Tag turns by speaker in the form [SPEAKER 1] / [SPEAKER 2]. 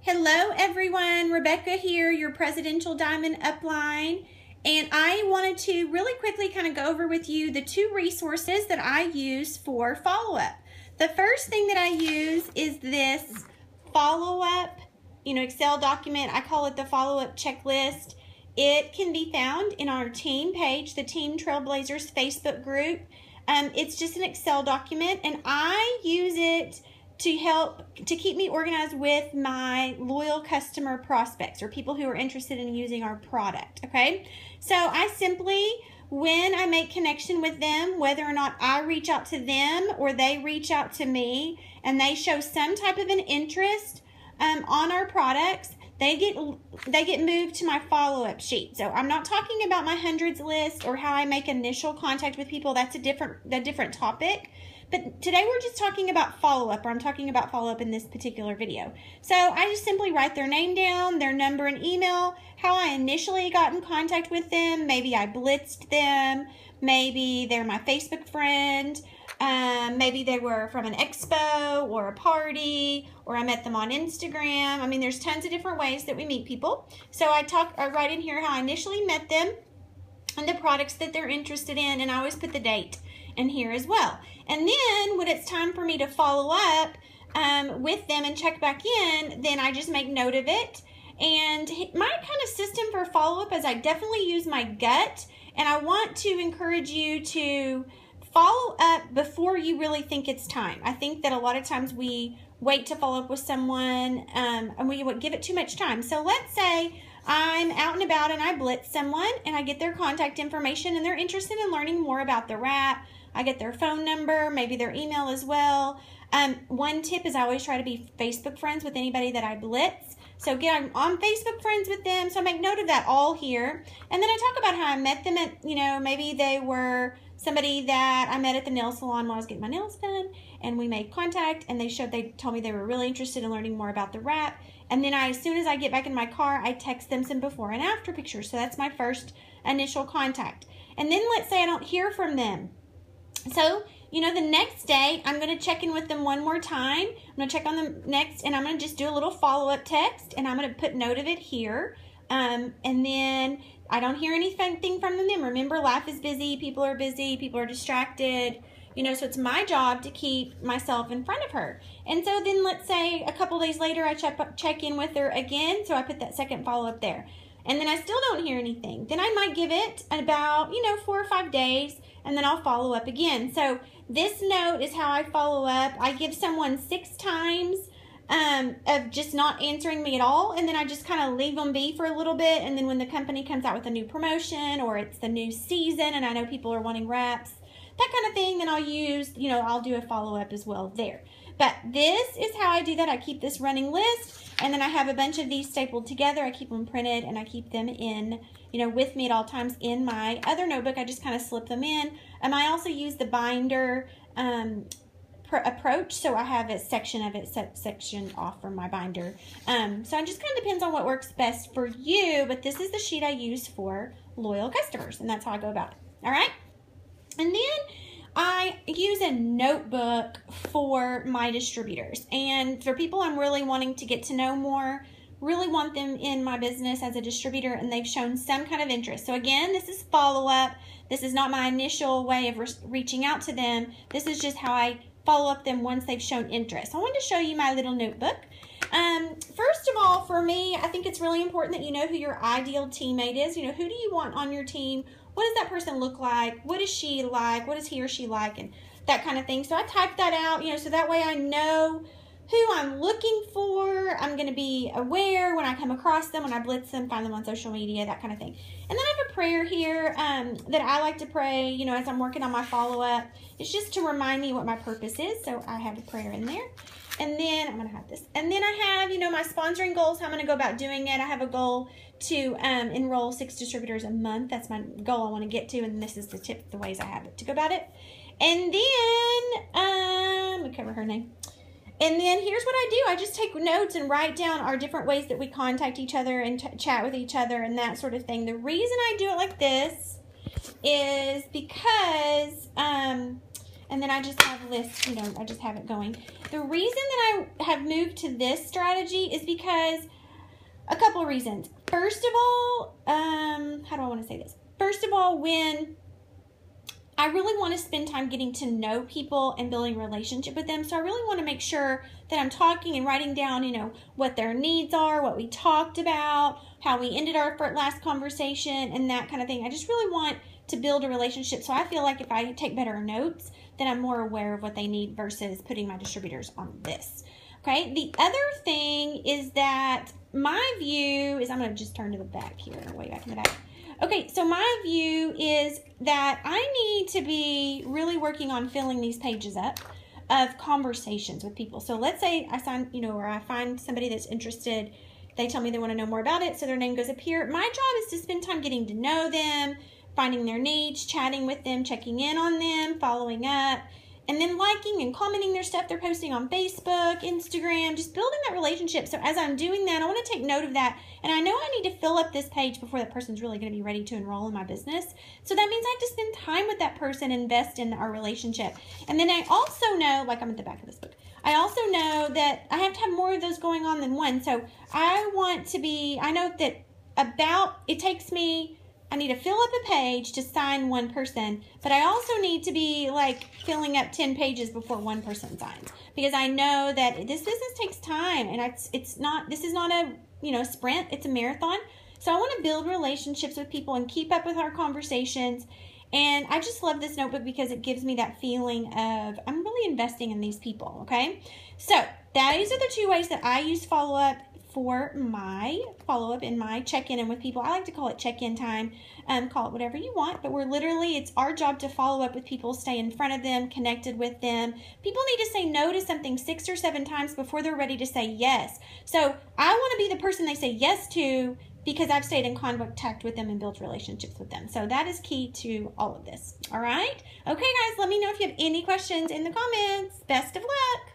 [SPEAKER 1] Hello everyone, Rebecca here, your Presidential Diamond Upline, and I wanted to really quickly kind of go over with you the two resources that I use for follow-up. The first thing that I use is this follow-up, Excel document. I call it the follow-up checklist. It can be found in our team page, the Team Trailblazers Facebook group. It's just an Excel document, and I use it to keep me organized with my loyal customer prospects or people who are interested in using our product, okay? So I simply, when I make connection with them, whether or not I reach out to them or they reach out to me and they show some type of an interest on our products, they get moved to my follow-up sheet. So I'm not talking about my hundreds list or how I make initial contact with people. That's a different topic. But today we're just talking about follow-up, or I'm talking about follow-up in this particular video. So I just simply write their name down, their number and email, how I initially got in contact with them. Maybe I blitzed them. Maybe they're my Facebook friend. Maybe they were from an expo or a party, or I met them on Instagram. I mean, there's tons of different ways that we meet people. So I write in here how I initially met them and the products that they're interested in, and I always put the date in here as well. And then when it's time for me to follow up with them and check back in, then I just make note of it. And my kind of system for follow-up is I definitely use my gut, and I want to encourage you to follow up before you really think it's time. I think that a lot of times we wait to follow up with someone and we would give it too much time. So let's say I'm out and about and I blitz someone and I get their contact information and they're interested in learning more about the wrap. I get their phone number, maybe their email as well. One tip is I always try to be Facebook friends with anybody that I blitz. So again, I'm on Facebook friends with them, so I make note of that all here. And then I talk about how I met them at, maybe they were somebody that I met at the nail salon while I was getting my nails done, and we made contact, and they told me they were really interested in learning more about the wrap. And then as soon as I get back in my car, I text them some before and after pictures. So that's my first initial contact. And then let's say I don't hear from them. So, the next day, I'm going to check in with them one more time. I'm going to check on them next, and I'm going to just do a little follow-up text, and I'm going to put note of it here. And then I don't hear anything from them. Remember, life is busy. People are distracted. So it's my job to keep myself in front of her. And so then let's say a couple days later, I check in with her again. So I put that second follow-up there. And then I still don't hear anything. Then I might give it about, 4 or 5 days, and then I'll follow up again. So this note is how I follow up. I give someone 6 times of just not answering me at all, and then I just kind of leave them be for a little bit, and then when the company comes out with a new promotion or it's the new season and I know people are wanting wraps, that kind of thing, then I'll use, I'll do a follow-up as well there. But this is how I do that. I keep this running list, and then I have a bunch of these stapled together. I keep them printed, and I keep them in, with me at all times in my other notebook. I just kind of slip them in. I also use the binder approach, so I have a section of it section off from my binder. So it just kind of depends on what works best for you, but this is the sheet I use for loyal customers, and that's how I go about it. All right? And then I use a notebook for my distributors. And for people I'm really wanting to get to know more, really want them in my business as a distributor, and they've shown some kind of interest. So again, this is follow-up. This is not my initial way of reaching out to them. This is just how I follow up them once they've shown interest. So I wanted to show you my little notebook. First of all, for me, I think it's really important that you know who your ideal teammate is. Who do you want on your team? What does that person look like? What is she like? What is he or she like? And that kind of thing. So I type that out, so that way I know who I'm looking for. I'm going to be aware when I come across them, when I blitz them, find them on social media, that kind of thing. And then I have a prayer here that I like to pray, as I'm working on my follow-up. It's just to remind me what my purpose is. So I have a prayer in there. And then I'm going to have this. And then I have, my sponsoring goals, how I'm going to go about doing it. I have a goal to enroll 6 distributors a month. That's my goal I want to get to. And this is the ways I have it to go about it. And then, let me cover her name. And then here's what I do. I just take notes and write down our different ways that we contact each other and chat with each other and that sort of thing. The reason I do it like this is because and then I just have lists, I just have it going. The reason that I have moved to this strategy is because a couple of reasons. First of all, how do I want to say this? First of all, when I really want to spend time getting to know people and building a relationship with them. So I really want to make sure that I'm talking and writing down, what their needs are, what we talked about, how we ended our last conversation, and that kind of thing. I just really want to build a relationship. So I feel like if I take better notes, then I'm more aware of what they need versus putting my distributors on this. Okay. The other thing is that my view is, I'm going to just turn to the back here, way back in the back. Okay, so my view is that I need to be really working on filling these pages up of conversations with people. So let's say I sign, or I find somebody that's interested. They tell me they want to know more about it, so their name goes up here. My job is to spend time getting to know them, finding their needs, chatting with them, checking in on them, following up, and then liking and commenting their stuff they're posting on Facebook, Instagram, just building that relationship. So as I'm doing that, I want to take note of that. And I know I need to fill up this page before that person's really going to be ready to enroll in my business. So that means I have to spend time with that person, invest in our relationship. And then I also know, like I'm at the back of this book, I also know that I have to have more of those going on than one. So I know that it takes me, I need to fill up a page to sign one person, but I also need to be like filling up 10 pages before one person signs, because I know that this business takes time, and this is not a sprint, it's a marathon. So I want to build relationships with people and keep up with our conversations. And I just love this notebook because it gives me that feeling of I'm really investing in these people. Okay. So these are the two ways that I use follow-up for my follow-up and my check-in and with people. I like to call it check-in time. Call it whatever you want, but it's our job to follow up with people, stay in front of them, connected with them. People need to say no to something 6 or 7 times before they're ready to say yes. So I want to be the person they say yes to because I've stayed in contact with them and built relationships with them. So that is key to all of this. All right? Okay, guys, let me know if you have any questions in the comments. Best of luck.